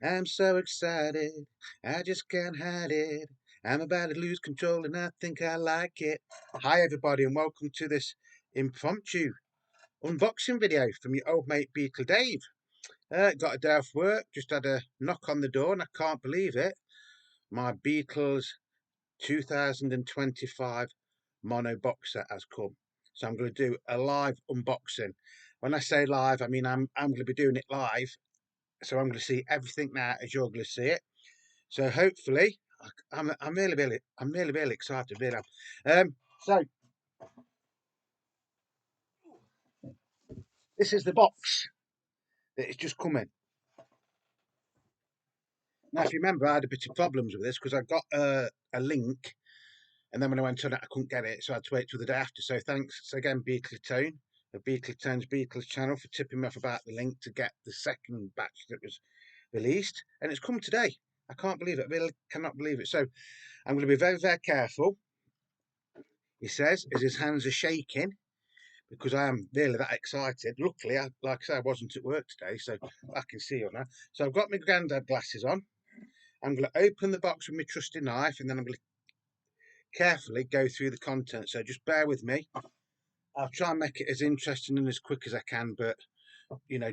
I'm so excited, I just can't hide it. I'm about to lose control and I think I like it. Hi everybody and welcome to this impromptu unboxing video from your old mate Beatle Dave. Got a day off work, just had a knock on the door and I can't believe it. My Beatles 2025 mono box set has come. So I'm going to do a live unboxing. When I say live, I mean I'm going to be doing it live. So I'm going to see everything now as you're going to see it. So hopefully, I'm really excited. Really. So this is the box that is just coming. Now, if you remember, I had a bit of problems with this because I got a link, and then when I went on it, I couldn't get it, so I had to wait till the day after. So thanks again, Beatletone, the Beatletone's Beatles channel, for tipping me off about the link to get the second batch that was released, and it's come today. I can't believe it. I really cannot believe it. So I'm going to be very careful. He says, as his hands are shaking, because I am really that excited. Luckily, like I said, I wasn't at work today, so I can see you now. So I've got my granddad glasses on. I'm going to open the box with my trusty knife, and then I'm going to carefully go through the contents. So just bear with me. I'll try and make it as interesting and as quick as I can, but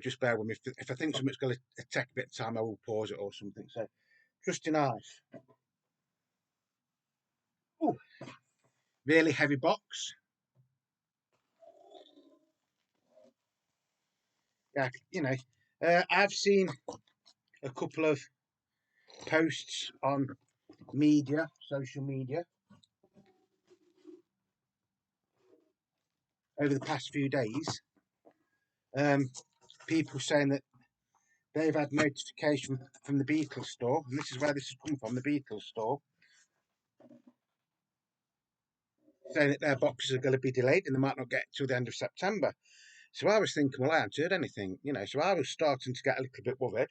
just bear with me. If I think something's going to take a bit of time, I will pause it or something. So trusty knife. Oh, really heavy box. Yeah, I've seen a couple of posts on social media, over the past few days. Um, People saying that they've had notification from the Beatles store, and this is where this has come from, the Beatles store, saying that their boxes are going to be delayed and they might not get till the end of September. So I was thinking, well, I haven't heard anything, so I was starting to get a little bit worried.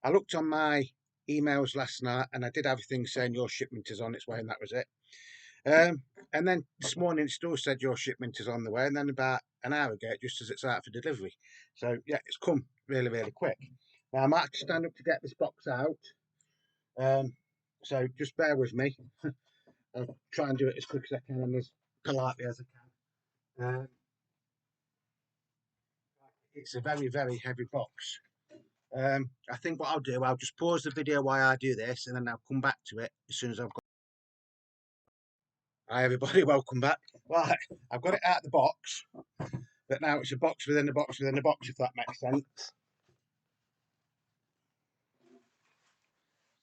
I looked on my emails last night and I did have a thing saying your shipment is on its way, and that was it. And then this morning it still said your shipment is on the way, and then about an hour ago it just says it's out for delivery. So yeah, it's come really quick. Now I might stand up to get this box out, so just bear with me. I'll try and do it as quick as I can and as politely as I can. It's a very heavy box. I think what I'll do, I'll just pause the video while I do this, and then I'll come back to it as soon as I've got. Hi everybody, welcome back. Right, I've got it out of the box, but now it's a box within a box within a box, if that makes sense.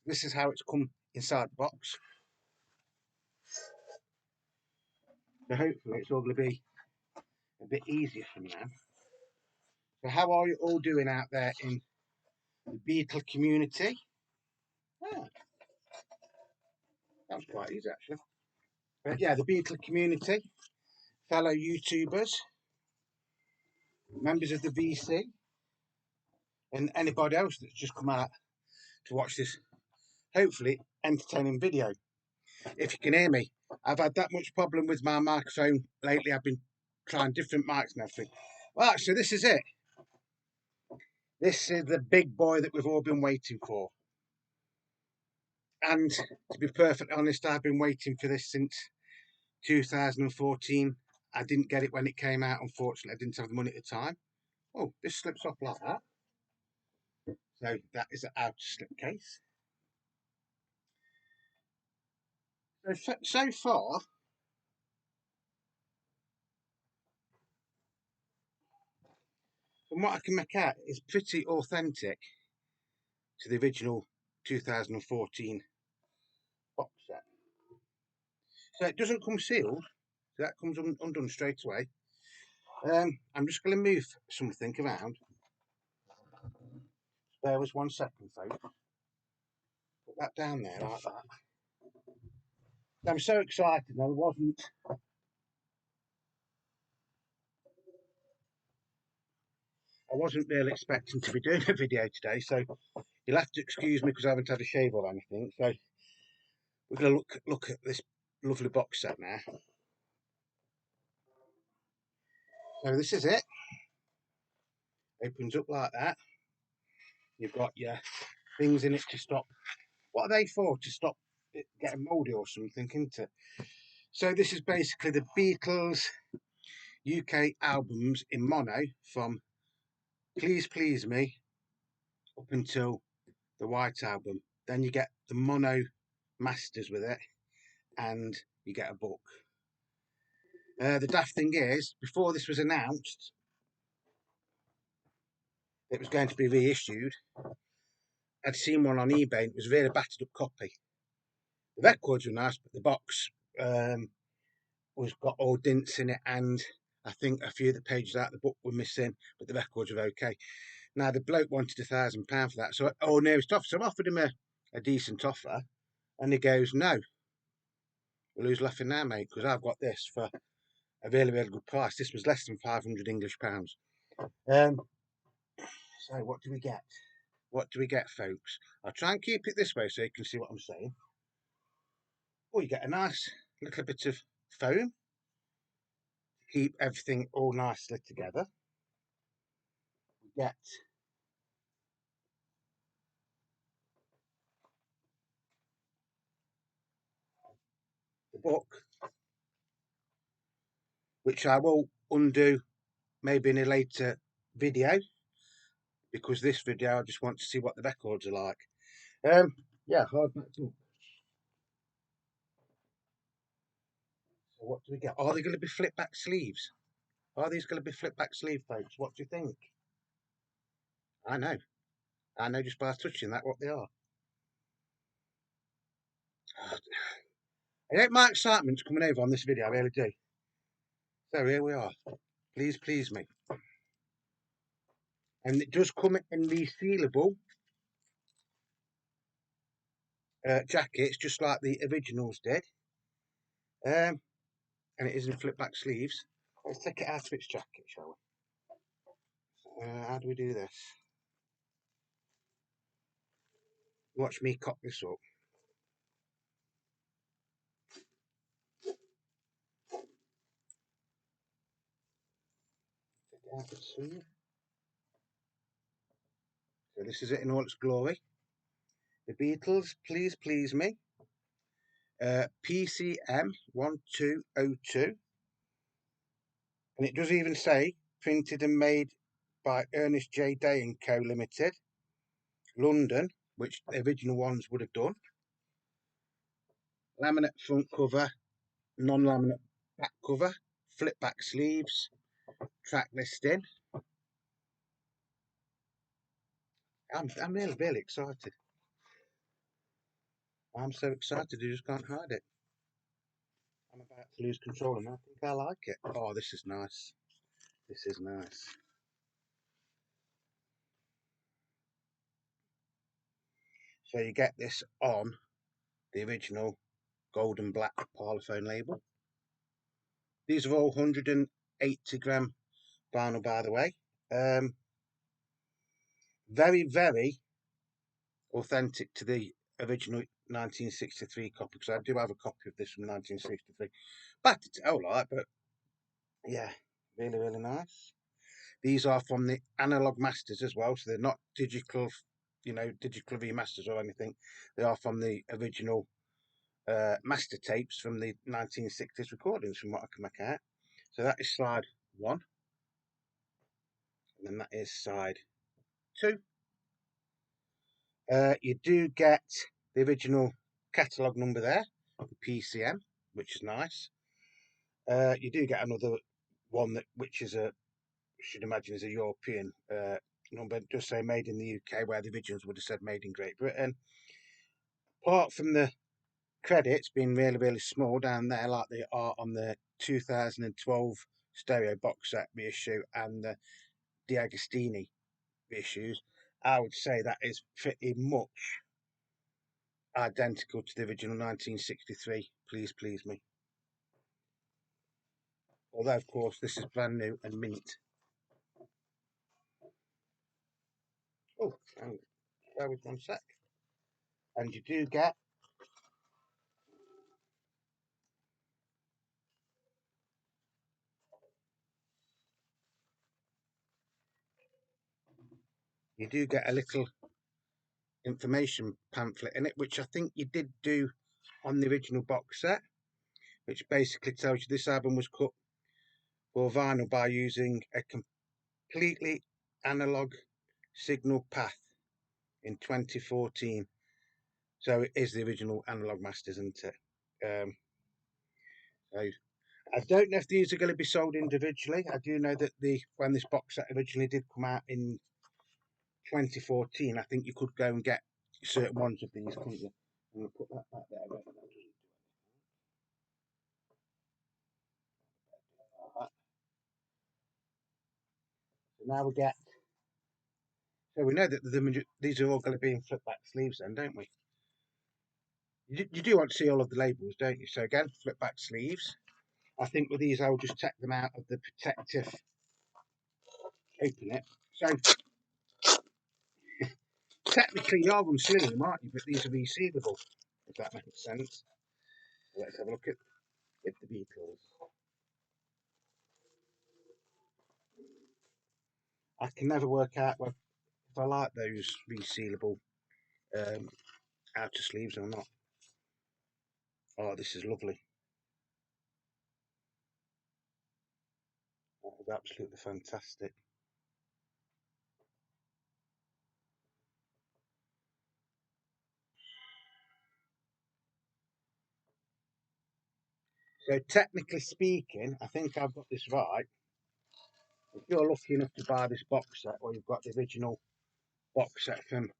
This is how it's come inside the box. So hopefully it's all going to be a bit easier for me now. So how are you all doing out there in the Beatle community? Oh, that was quite easy actually. But yeah, the Beatle community, fellow YouTubers, members of the VC, and anybody else that's just come out to watch this hopefully entertaining video. If you can hear me, I've had that much problem with my microphone lately. I've been trying different mics and everything. Right, so this is it. This is the big boy that we've all been waiting for. And to be perfectly honest, I've been waiting for this since 2014. I didn't get it when it came out, unfortunately. I didn't have the money at the time. Oh, this slips off like that. So that is an outer slip case. So far, from what I can make out, it's pretty authentic to the original 2014 box set. So it doesn't come sealed, so that comes undone straight away. I'm just going to move something around. Bear with 1 second, folks. Put that down there like that. I'm so excited. I wasn't really expecting to be doing a video today, so you'll have to excuse me because I haven't had a shave or anything. So we're going to look at this lovely box set now. So this is it. Opens up like that. You've got your things in it to stop. What are they for? To stop it getting mouldy or something, isn't it? So this is basically the Beatles UK albums in mono from Please Please Me up until the White Album. Then you get the mono masters with it, and you get a book. The daft thing is, before this was announced, it was going to be reissued. I'd seen one on eBay, and it was a really battered up copy. The records were nice, but the box was got all dints in it, and I think a few of the pages out of the book were missing, but the records were okay. Now the bloke wanted £1,000 for that, so nearest offer. So I offered him a decent offer, and he goes, "No, well, who's laughing now, mate? Because I've got this for a really, really good price. This was less than 500 English pounds." So what do we get? What do we get, folks? I'll try and keep it this way so you can see what I'm saying. Oh, you get a nice little bit of foam to keep everything all nicely together. We get the book, which I will undo maybe in a later video, because this video I just want to see what the records are like. Yeah, hardback book. So what do we get? Are they going to be flip back sleeves? Are these going to be flip back sleeve, folks? What do you think? I know. I know just by touching that what they are. I think my excitement's coming over on this video, I really do. So here we are. Please, please me. And it does come in the sealable jackets, just like the originals did. And it is in flip back sleeves. Let's take it out of its jacket, shall we? How do we do this? Watch me cock this up. Take it out of the sleeve. So this is it in all its glory. The Beatles, Please Please Me. PCM 1202. And it does even say printed and made by Ernest J. Day and Co. Limited, London, which the original ones would have done. Laminate front cover, non-laminate back cover, flip back sleeves, track listing. I'm really, really excited. I'm so excited, you just can't hide it. I'm about to lose control and I think I like it. Oh, this is nice. This is nice. So you get this on the original gold and black Parlophone label. These are all 180 gram vinyl, by the way. Very, very authentic to the original 1963 copy, because I do have a copy of this from 1963. Battered to hell, like, but yeah, really, really nice. These are from the analog masters as well, so they're not digital, digital remasters or anything. They are from the original master tapes from the 1960s recordings, from what I can make out. So that is side one, and then that is side two. You do get the original catalogue number there, the PCM, which is nice. You do get another one which is should imagine is a European number. It does say made in the UK, where the originals would have said made in Great Britain. Apart from the credits being really, really small down there, like they are on the 2012 stereo box set reissue and the D'Agostini reissues, I would say that is pretty much identical to the original 1963 Please Please Me. Although, of course, this is brand new and mint. Oh, and bear with 1 sec. And you do get a little information pamphlet in it, which I think you did do on the original box set, which basically tells you this album was cut for vinyl by using a completely analog signal path in 2014. So it is the original analog masters, isn't it? So I don't know if these are going to be sold individually. I do know that when this box set originally did come out in 2014, I think you could go and get certain ones of these, couldn't you? I'm going to put that back there. So now we get. So we know that these are all going to be in flip back sleeves, then, don't we? You do want to see all of the labels, don't you? So again, flip back sleeves. I think with these, I'll just take them out of the protective. Open it. So technically, you are unsealing them, aren't you? But these are resealable, if that makes sense. So let's have a look at the Beatles. I can never work out if I like those resealable outer sleeves or not. Oh, this is lovely. That is absolutely fantastic. So technically speaking, I think I've got this right. If you're lucky enough to buy this box set, or you've got the original box set from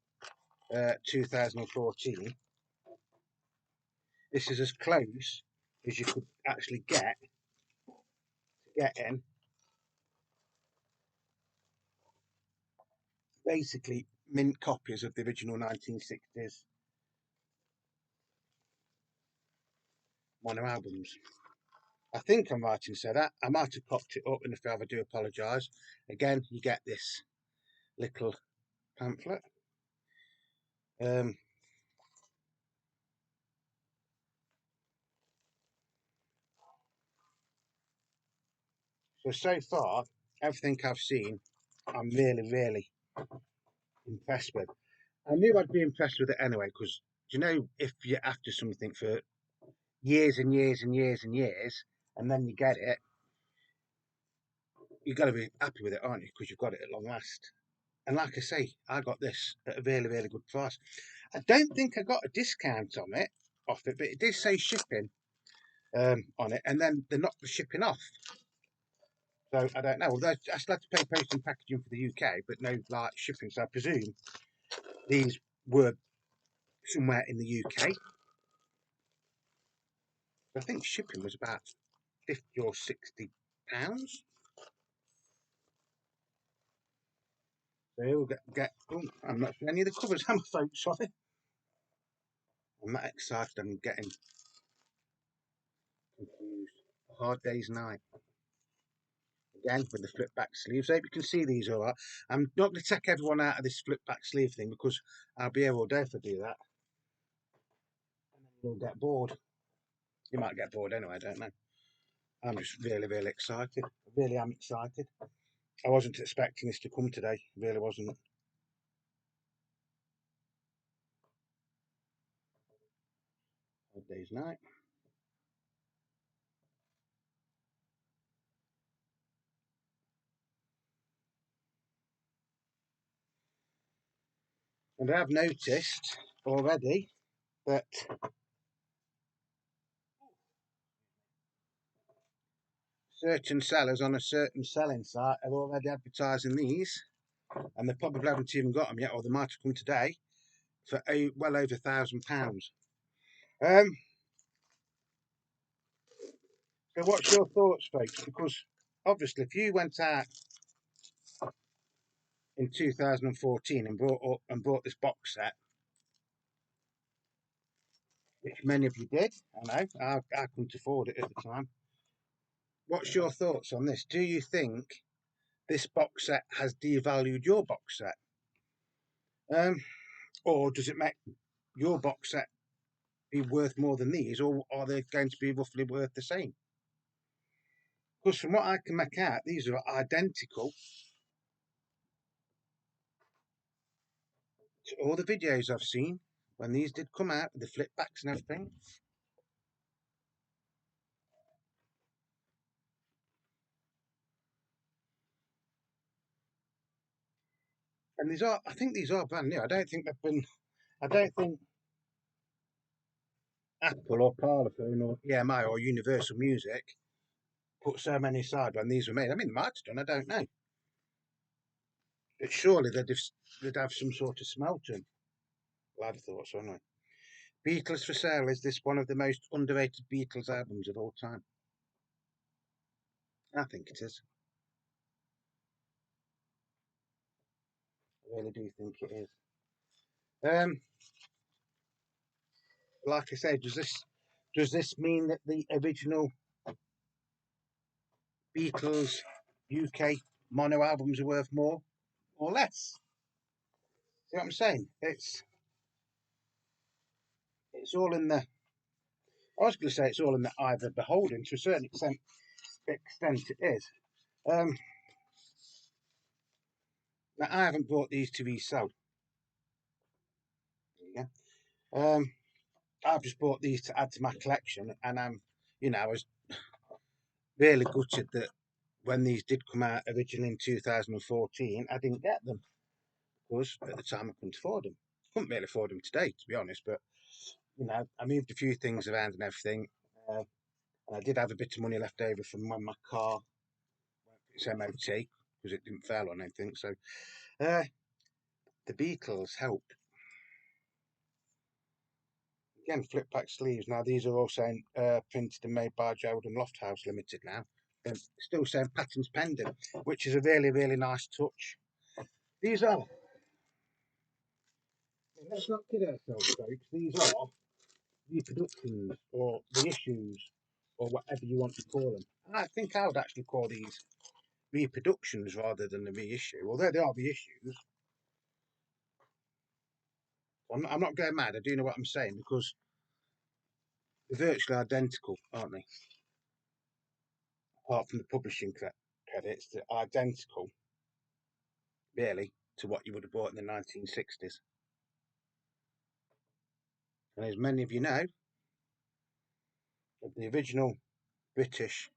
2014, this is as close as you could actually get in basically mint copies of the original 1960s mono albums. I think I'm right in saying that. I might have popped it up, and if I ever do apologise. Again, you get this little pamphlet. So far, everything I've seen, I'm really, really impressed with. I knew I'd be impressed with it anyway, because you know, if you're after something for years and years and years and years, and then you get it, you've got to be happy with it, aren't you? Because you've got it at long last. And like I say, I got this at a really, really good price. I don't think I got a discount on it, off it, but it did say shipping on it, and then they're not the shipping off. So I don't know. Although I still had to pay post and packaging for the UK, but no like shipping. So I presume these were somewhere in the UK. I think shipping was about 50 or 60 pounds. So we'll get oh, I'm not sure any of the covers, am I, folks? Sorry. I'm not excited. I'm getting confused. A Hard Day's Night. Again with the flip back sleeves. I hope you can see these all right. I'm not going to take everyone out of this flip back sleeve thing because I'll be here all day if I do that. And then you'll get bored. You might get bored anyway, I don't know. I'm just really, really excited. I really am excited. I wasn't expecting this to come today. Really wasn't. Hard Day's Night. And I have noticed already that certain sellers on a certain selling site are already advertising these, and they probably haven't even got them yet, or they might have come today for well over £1,000. Um, so, what's your thoughts, folks? Because obviously, if you went out in 2014 and bought this box set, which many of you did, I know, I couldn't afford it at the time. What's your thoughts on this? Do you think this box set has devalued your box set? Or does it make your box set be worth more than these, or are they going to be roughly worth the same? Because from what I can make out, these are identical all the videos I've seen when these did come out with the flip backs and everything. And these are, I think these are brand new. I don't think they've been, I don't think Apple or Parlophone or EMI or Universal Music put so many aside when these were made. I mean, they might have done, I don't know. But surely they'd have some sort of smell to them. Well, I'd have thought so, anyway. Beatles for Sale, is this one of the most underrated Beatles albums of all time? I think it is. I really do think it is. Um, like I say, does this mean that the original Beatles UK mono albums are worth more or less? See what I'm saying? It's all in the. I was going to say it's all in the eye of the beholder. To a certain extent it is. Um, Now I haven't bought these to resell. Yeah. I've just bought these to add to my collection, and I was really gutted that when these did come out originally in 2014, I didn't get them because at the time I couldn't afford them. Couldn't really afford them today, to be honest. But I moved a few things around and everything, and I did have a bit of money left over from when my car went for its MOT because it didn't fail on anything. So uh, the Beatles helped. Again, flip back sleeves. Now these are all saying printed and made by Gerald and Lofthouse Limited now. Still saying patents pending, which is a really, really nice touch. These are, let's not kid ourselves, folks. These are reproductions or reissues or whatever you want to call them. And I think I would actually call these reproductions rather than a reissue. Although they are reissues, I'm not going mad. I do know what I'm saying because they're virtually identical, aren't they? Apart from the publishing credits, they're identical, really, to what you would have bought in the 1960s. And as many of you know, of the original British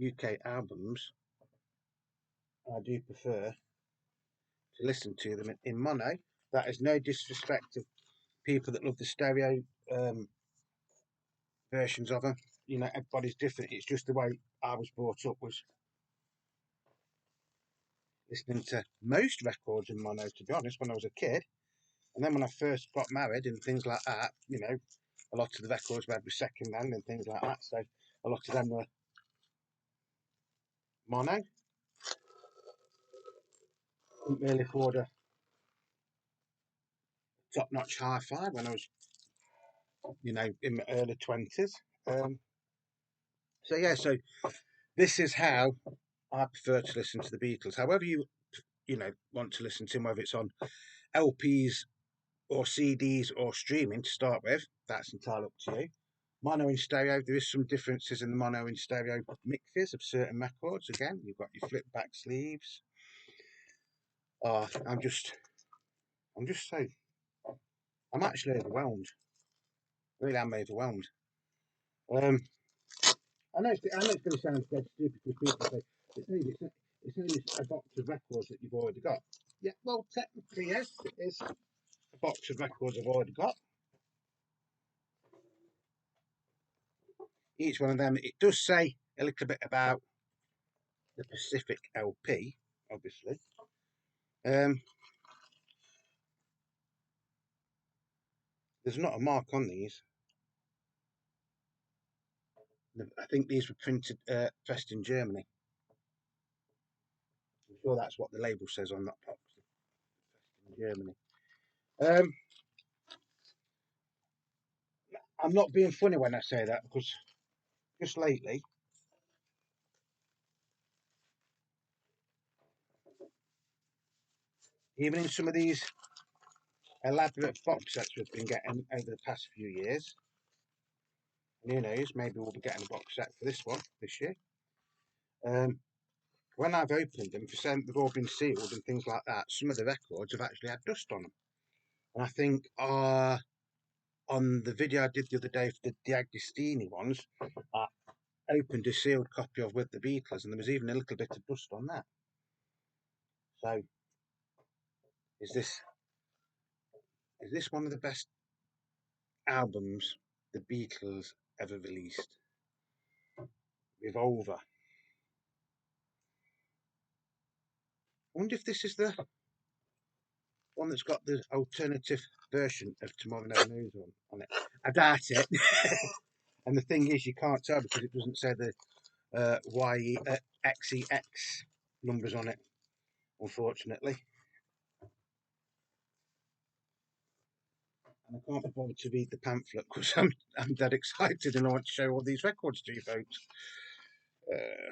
UK albums, I do prefer to listen to them in mono. That is no disrespect to people that love the stereo versions of them. Everybody's different. It's just the way I was brought up was listening to most records in mono, to be honest, when I was a kid. And then when I first got married and things like that, a lot of the records we had were second hand and things like that. So a lot of them were mono. Couldn't really afford a top notch hi fi when I was, in my early 20s. So, yeah, so this is how I prefer to listen to the Beatles. However, you want to listen to them, whether it's on LPs or CDs or streaming to start with, that's entirely up to you. Mono and stereo, there is some differences in the mono and stereo mixes of certain records. Again, you've got your flip back sleeves. I'm just so, I'm actually overwhelmed. Really am overwhelmed. Um, I know it's going to sound dead stupid because people say it's only a box of records that you've already got. Yeah, well, technically, yes, it is a box of records I've already got. Each one of them, it does say a little bit about the Pacific LP, obviously. Um, there's not a mark on these. I think these were pressed in Germany. I'm sure that's what the label says on that box. Pressed in Germany. Um, I'm not being funny when I say that because just lately, even in some of these elaborate box sets we've been getting over the past few years, and who knows, maybe we'll be getting a box set for this one this year. When I've opened them, for some they've all been sealed and things like that, some of the records have actually had dust on them. And I think on the video I did the other day for the Agostini ones, I opened a sealed copy of With the Beatles, and there was even a little bit of dust on that. So, is this one of the best albums the Beatles ever released? Revolver. I wonder if this is the one that's got the alternative version of Tomorrow Never Knows on it. I doubt it. And the thing is, you can't tell because it doesn't say the XEX numbers on it, unfortunately. And I can't be bothered to read the pamphlet because I'm dead excited and I want to show all these records to you folks. Uh,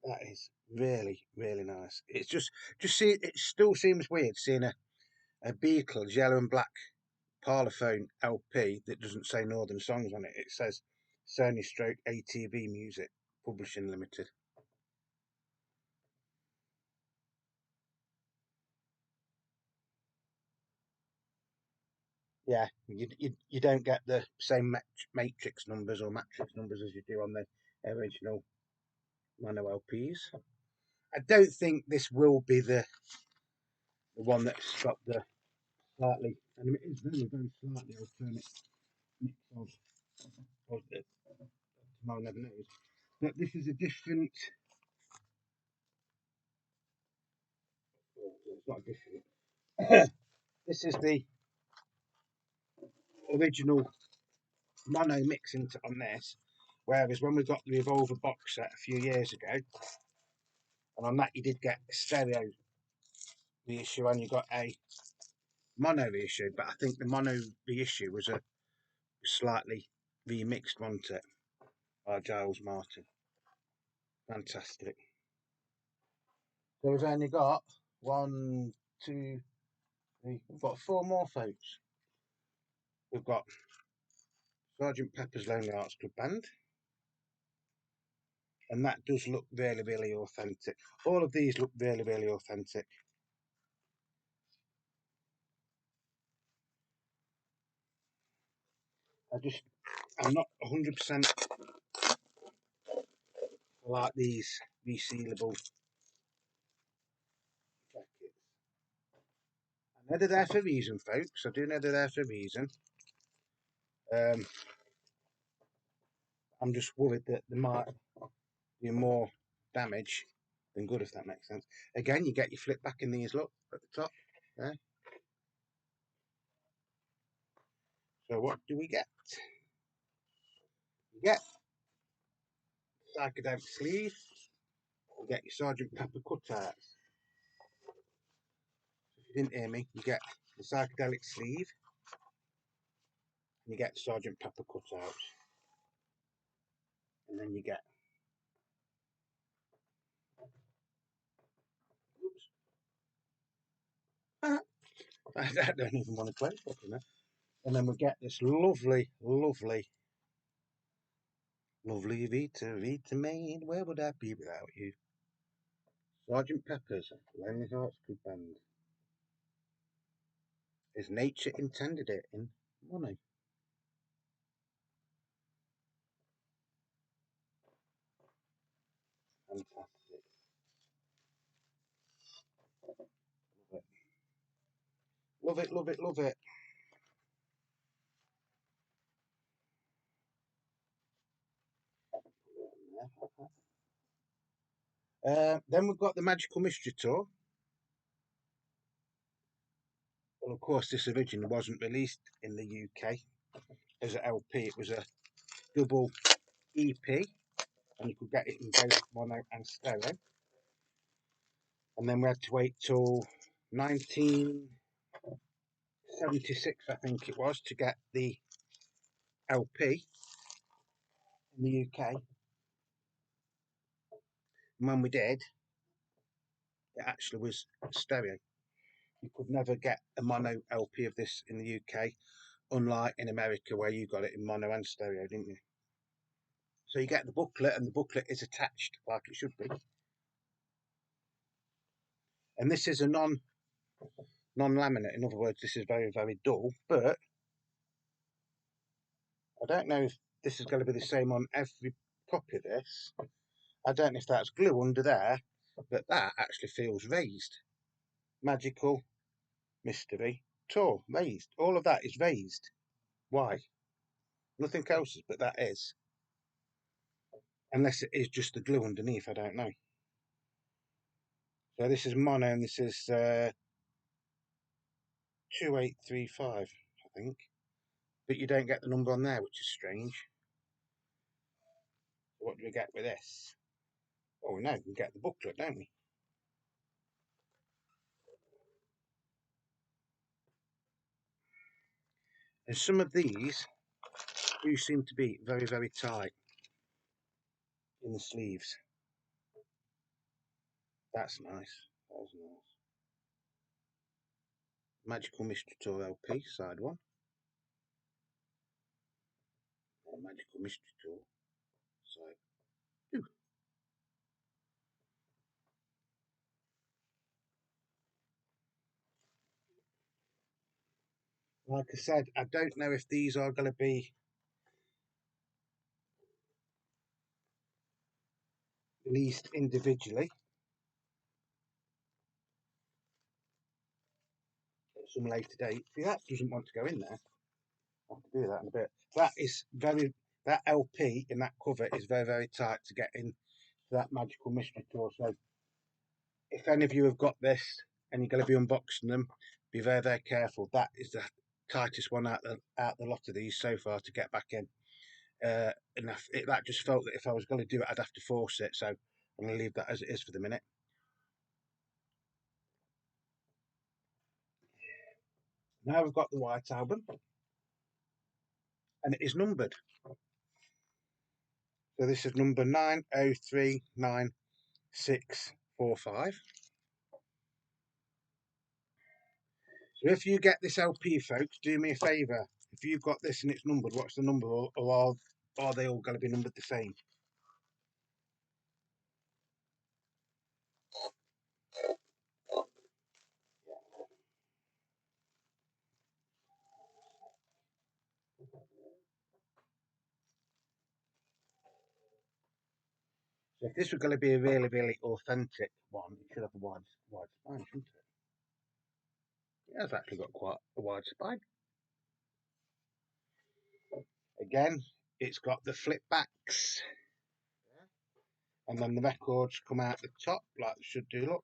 that is really, really nice. It's just see, it still seems weird seeing a Beatles yellow and black Parlophone LP that doesn't say Northern Songs on it. It says Sony Stroke ATV Music Publishing Limited. Yeah, you don't get the same matrix numbers or matrix numbers as you do on the original mono LPs. I don't think this will be the one that's got the slightly, and it is very, very slightly alternate mix of the Tomorrow Never Knows. But this is a different, it's not different. This is the original mono mixing on this, whereas when we got the Revolver box set a few years ago, and on that you did get a stereo reissue and you got a mono reissue, but I think the mono reissue was a slightly remixed, wasn't it, by Giles Martin. Fantastic. So we've only got one, two, three, we've got four more folks. We've got Sergeant Pepper's Lonely Hearts Club Band, and that does look really, really authentic. All of these look really, really authentic. I'm not 100% like these resealable jackets. I know they're there for a reason, folks. I do know they're there for a reason. Um, I'm just worried that there might be more damage than good, if that makes sense. Again, you get your flip back in these, look, at the top. There. So what do we get? You get psychedelic sleeve. You get your Sergeant Pepper cutouts. If you didn't hear me, you get the psychedelic sleeve. And you get Sergeant Pepper cutouts. And then you get... Oops. I don't even want to close it, you know. And then we get this lovely, lovely, lovely Vita, Vita Maid. Where would I be without you? Sergeant Pepper's Lonely Hearts Club Band. As nature intended it in mono. Fantastic. Love it, love it, love it. Then we've got the Magical Mystery Tour. Well, of course, this originally wasn't released in the UK as an LP. It was a double EP, and you could get it in both mono and stereo. And then we had to wait till 1976, I think it was, to get the LP in the UK. And when we did, it actually was stereo. You could never get a mono LP of this in the UK, unlike in America where you got it in mono and stereo, didn't you? So you get the booklet, and the booklet is attached like it should be. And this is a non-laminate. In other words, this is very, very dull. But I don't know if this is going to be the same on every copy of this. I don't know if that's glue under there, but that actually feels raised. Magical Mystery Tour, raised. All of that is raised. Why? Nothing else is, but that is. Unless it is just the glue underneath, I don't know. So this is mono and this is 2835, I think. But you don't get the number on there, which is strange. What do we get with this? Oh no, we get the booklet, don't we? And some of these do seem to be very, very tight in the sleeves. That's nice. That was nice. Magical Mystery Tour LP, side one. Or Magical Mystery Tour, side two. Like I said, I don't know if these are going to be released individually at some later date. See, that doesn't want to go in there. I'll have to do that in a bit. That is very, that LP in that cover is very, very tight to get in that Magical Mystery Tour. So if any of you have got this and you're going to be unboxing them, be very, very careful. That is the tightest one out the lot of these so far to get back in. And that just felt that if I was going to do it, I'd have to force it. So I'm going to leave that as it is for the minute. Now we've got the White Album, and it is numbered. So this is number 903965. So if you get this LP, folks, do me a favour. If you've got this and it's numbered, what's the number? Or are they all going to be numbered the same? So if this were going to be a really, really authentic one, it should have a wide spine, shouldn't it? It has actually got quite a wide spine. Again, it's got the flip backs. And then the records come out the top, like they should do, look.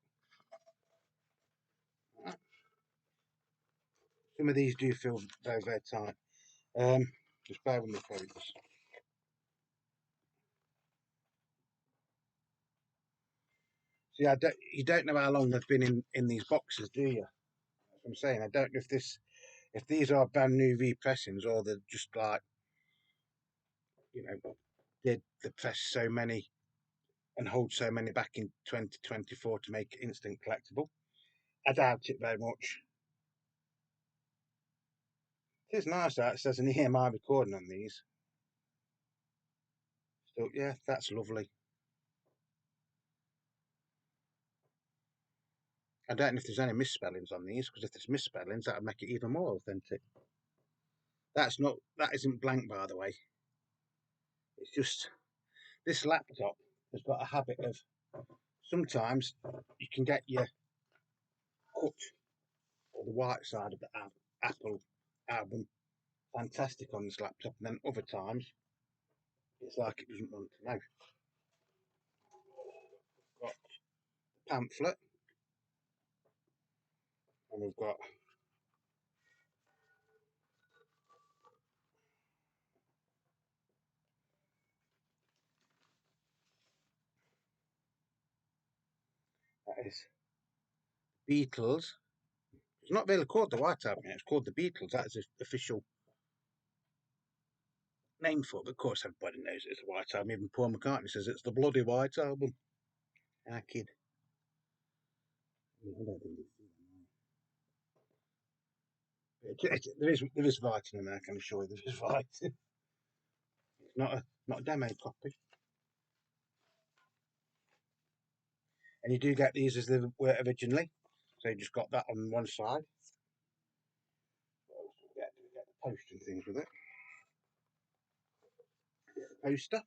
Some of these do feel very, very tight. Just bear with me, folks. See, you don't know how long they've been in these boxes, do you? That's what I'm saying. I don't know if these are brand new repressings or they're just like, you know, did they press so many and hold so many back in 2024 to make it instant collectible. I doubt it very much. It is nice that it says an EMI recording on these. So yeah, that's lovely. I don't know if there's any misspellings on these, because if there's misspellings, that would make it even more authentic. That isn't blank, by the way. It's just this laptop has got a habit of sometimes you can get your cut or the white side of the Apple album fantastic on this laptop, and then other times it's like it doesn't want to know. Got the pamphlet, and we've got that is Beatles. It's not really called the White Album yet, it's called the Beatles. That is the official name for it. But of course, everybody knows it's the White Album. Even Paul McCartney says it's the bloody White Album. Ah, kid. I don't think there is writing in there. I can assure you, there is writing. It's not a demo copy. And you do get these as they were originally. So you just got that on one side. What else do we get? Do we get the poster and things with it? Poster.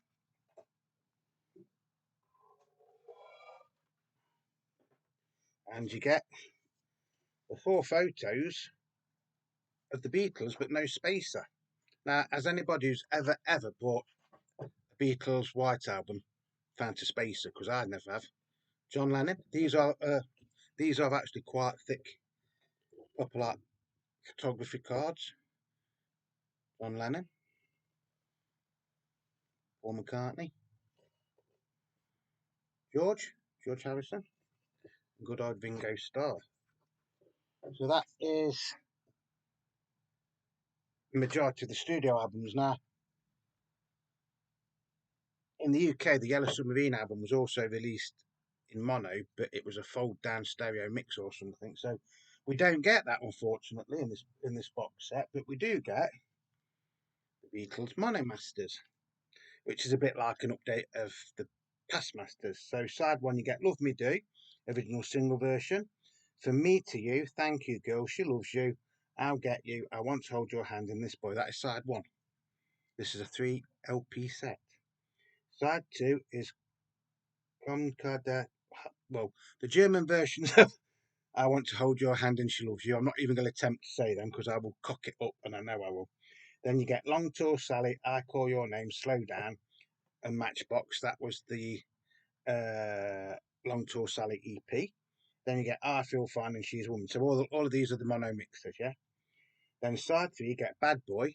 And you get the 4 photos of the Beatles, but no spacer. Now, as anybody who's ever bought a Beatles White Album found a spacer? Because I never have. John Lennon. These are actually quite thick, proper like photography cards. John Lennon, Paul McCartney, George Harrison, good old Ringo Starr. So that is the majority of the studio albums. Now, in the UK, the Yellow Submarine album was also released in mono, but it was a fold-down stereo mix or something. So we don't get that, unfortunately, in this box set. But we do get the Beatles Mono Masters, which is a bit like an update of the past masters. So side 1, you get Love Me Do, original single version. From Me to You, Thank You Girl, She Loves You, I'll Get You, I Want to Hold Your Hand in This Boy. That is side 1. This is a 3 LP set. Side 2 is Konkada, well, the German versions of I Want to Hold Your Hand and She Loves You. I'm not even going to attempt to say them because I will cock it up, and I know I will. Then you get Long Tall Sally, I Call Your Name, Slow Down, and Matchbox. That was the Long Tall Sally EP. Then you get I Feel Fine and She's a Woman. So all of these are the mono mixers, yeah? Then side 3, you get Bad Boy.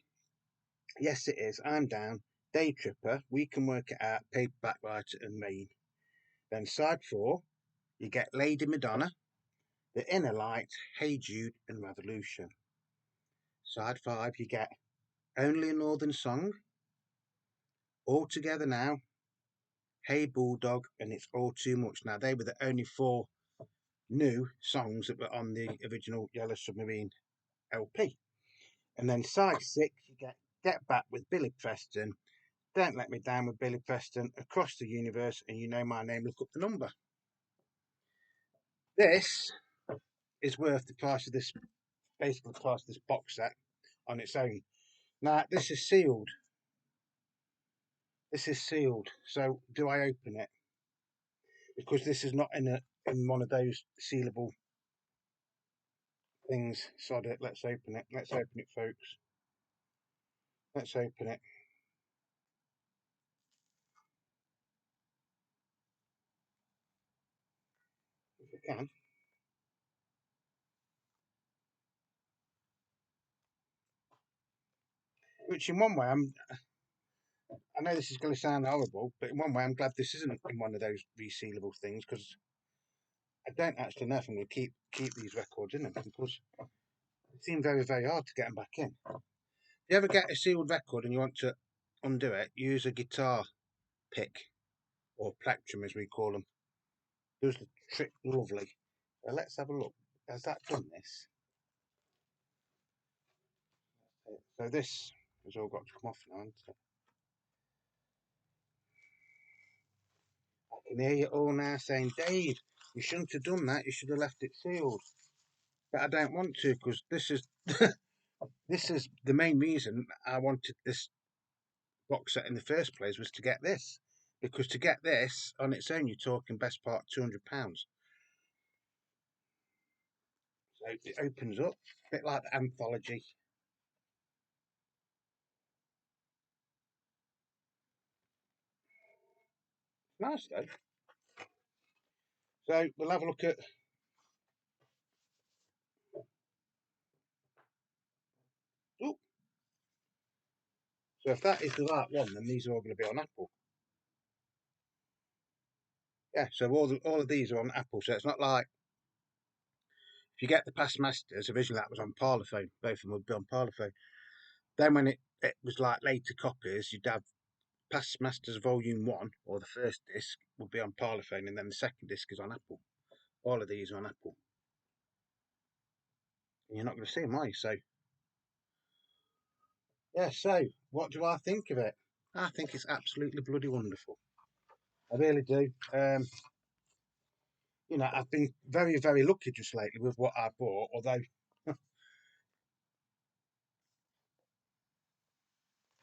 Yes, it is. I'm Down. Day Tripper. We Can Work It Out. Paperback Writer and Main. Then side 4, you get Lady Madonna, The Inner Light, Hey Jude, and Revolution. Side 5, you get Only a Northern Song, All Together Now, Hey Bulldog, and It's All Too Much. Now, they were the only 4 new songs that were on the original Yellow Submarine LP. And then side 6, you get Back with Billy Preston, Don't Let Me Down with Billy Preston, Across the Universe, and You Know My Name, Look Up the Number. This is worth the price of this, basically the price of this box set on its own. Now, this is sealed. This is sealed. So, do I open it? Because this is not in one of those sealable things. Sod it. Let's open it. Let's open it, folks. Let's open it. If we can. Which, in one way, I know this is going to sound horrible, but in one way, I'm glad this isn't in one of those resealable things because I don't actually know if I'm going to keep these records in them because it seems very, very hard to get them back in. If you ever get a sealed record and you want to undo it, use a guitar pick or plectrum, as we call them. Does the trick lovely. Let's have a look. Has that done this? So this has all got to come off now. Hasn't it? I can hear you all now saying, Dave, you shouldn't have done that. You should have left it sealed. But I don't want to because this is this is the main reason I wanted this box set in the first place was to get this. Because to get this on its own, you're talking best part £200. So it opens up, a bit like the anthology. Nice though. So we'll have a look at. Oh, so if that is the right one, then these are all going to be on Apple. Yeah, so all of these are on Apple. So it's not like if you get the past masters, originally that was on Parlophone. Both of them would be on Parlophone. Then when it was like later copies, you'd have past masters volume 1 or the first disc would be on Parlophone, and then the second disc is on Apple. All of these are on Apple. And you're not going to see them, are you? So yeah. So what do I think of it? I think it's absolutely bloody wonderful. I really do. You know, I've been very, very lucky just lately with what I bought, although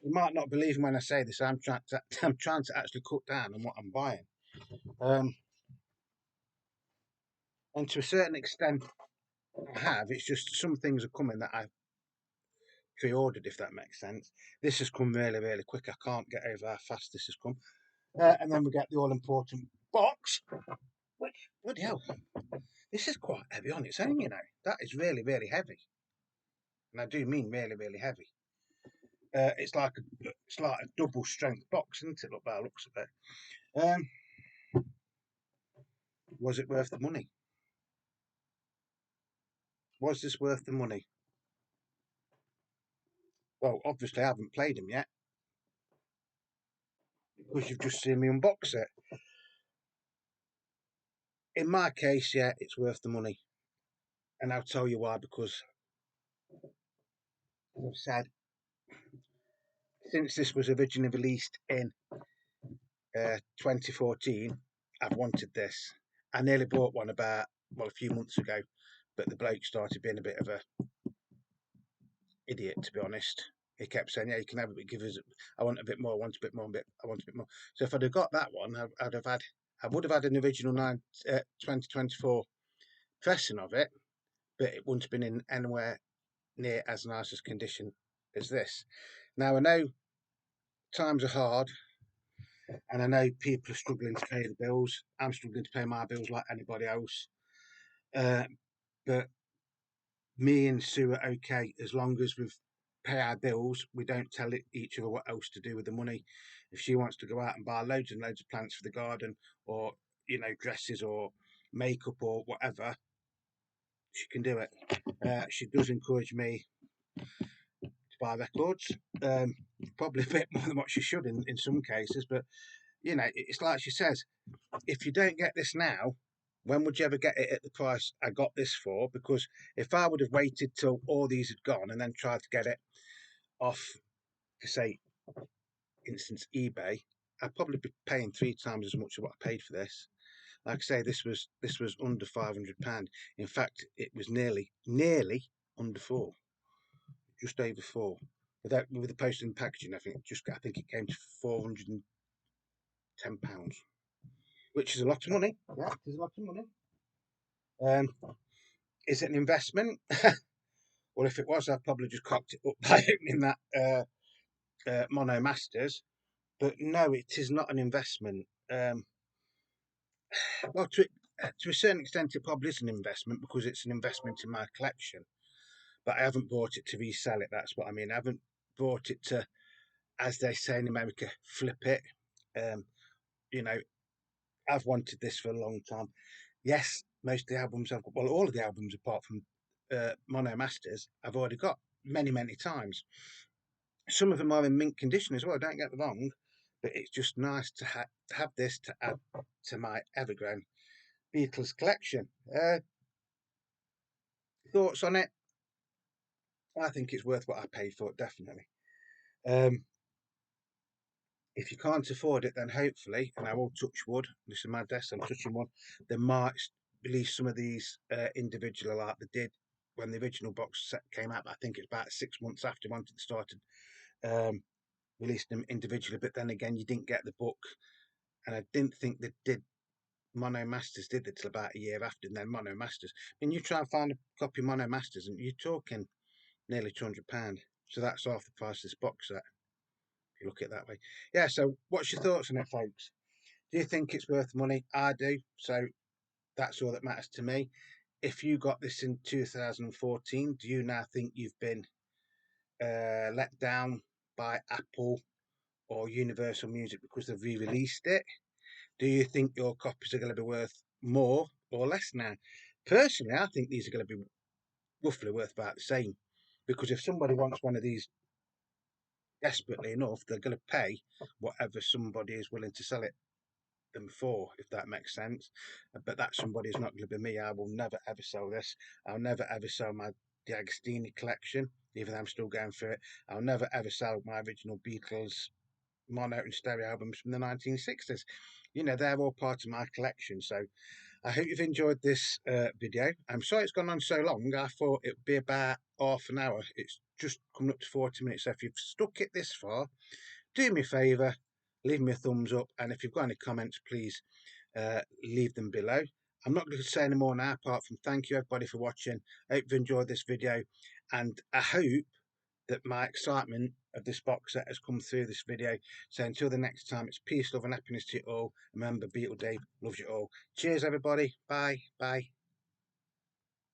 you might not believe me when I say this. I'm trying to actually cut down on what I'm buying. Um, and to a certain extent, I have. It's just some things are coming that I pre-ordered, if that makes sense. This has come really, really quick. I can't get over how fast this has come. And then we get the all-important box, which, bloody hell, this is quite heavy on its own, you know. That is really, really heavy. And I do mean really, really heavy. It's like a double strength box, isn't it? Look by the looks of it. Was it worth the money? Was this worth the money? Well, obviously I haven't played them yet because you've just seen me unbox it. In my case, yeah, it's worth the money, and I'll tell you why. Because, as I've said, since this was originally released in 2014, I've wanted this. I nearly bought one a few months ago, but the bloke started being a bit of a idiot, to be honest. He kept saying, "Yeah, you can have it, but give us. I want a bit more. I want a bit more. I want a bit more." So if I'd have got that one, I would have had an original 2024 pressing of it, but it wouldn't have been in anywhere near as nice as condition as this. Now I know times are hard, and I know people are struggling to pay the bills. I'm struggling to pay my bills like anybody else. Uh, but me and Sue are okay as long as we pay our bills. We don't tell each other what else to do with the money. If she wants to go out and buy loads and loads of plants for the garden, or dresses or makeup or whatever, she can do it. She does encourage me to buy records, probably a bit more than what she should in some cases. But it's like she says, if you don't get this now, when would you ever get it at the price I got this for? Because if I would have waited till all these had gone and then tried to get it off, say, instance eBay, I'd probably be paying 3 times as much as what I paid for this. Like I say, this was under £500. In fact, it was nearly under four, just over four. With the post and packaging, I think it came to £410, which is a lot of money. Yeah, it is a lot of money. Um, is it an investment? Well, if it was, I'd probably just cocked it up by opening that Mono Masters. But no, it is not an investment. Well, to a certain extent, it probably is an investment because it's an investment in my collection. But I haven't bought it to resell it. That's what I mean. I haven't bought it to, as they say in America, flip it. Um, you know, I've wanted this for a long time. Yes, most of the albums I've got, well, all of the albums apart from Mono Masters, I've already got many, many times. Some of them are in mint condition as well, don't get me wrong, but it's just nice to have this to add to my evergreen Beatles collection. Thoughts on it? I think it's worth what I paid for it, definitely. Um, if you can't afford it, then hopefully, and I will touch wood, this is my desk, I'm touching one, they might release some of these individually like they did when the original box set came out. I think it's about 6 months after once it started um, releasing them individually, but then again, you didn't get the book, and I didn't think they did. Mono Masters did it till about a year after, and then Mono Masters. I mean, you try and find a copy of Mono Masters, and you're talking nearly £200. So that's half the price of this box set, if you look at it that way. Yeah, so what's your thoughts on it, folks? Do you think it's worth money? I do. So that's all that matters to me. If you got this in 2014, do you now think you've been let down by Apple or Universal Music because they've re-released it? Do you think your copies are going to be worth more or less now? Personally, I think these are going to be roughly worth about the same, because if somebody wants one of these desperately enough, they're going to pay whatever somebody is willing to sell it them for, if that makes sense. But that somebody is not going to be me. I will never ever sell this. I'll never ever sell my D'Agostini collection, even though I'm still going through it. I'll never ever sell my original Beatles mono and stereo albums from the 1960s. They're all part of my collection. So I hope you've enjoyed this video. I'm sorry it's gone on so long. I thought it would be about half an hour. It's just coming up to 40 minutes. So if you've stuck it this far, do me a favour, leave me a thumbs up, and if you've got any comments, please leave them below. I'm not going to say any more now apart from thank you everybody for watching. I hope you've enjoyed this video, and I hope that my excitement of this box set has come through this video. So until the next time, it's peace, love and happiness to you all. Remember, Beatle Dave loves you all. Cheers everybody. Bye.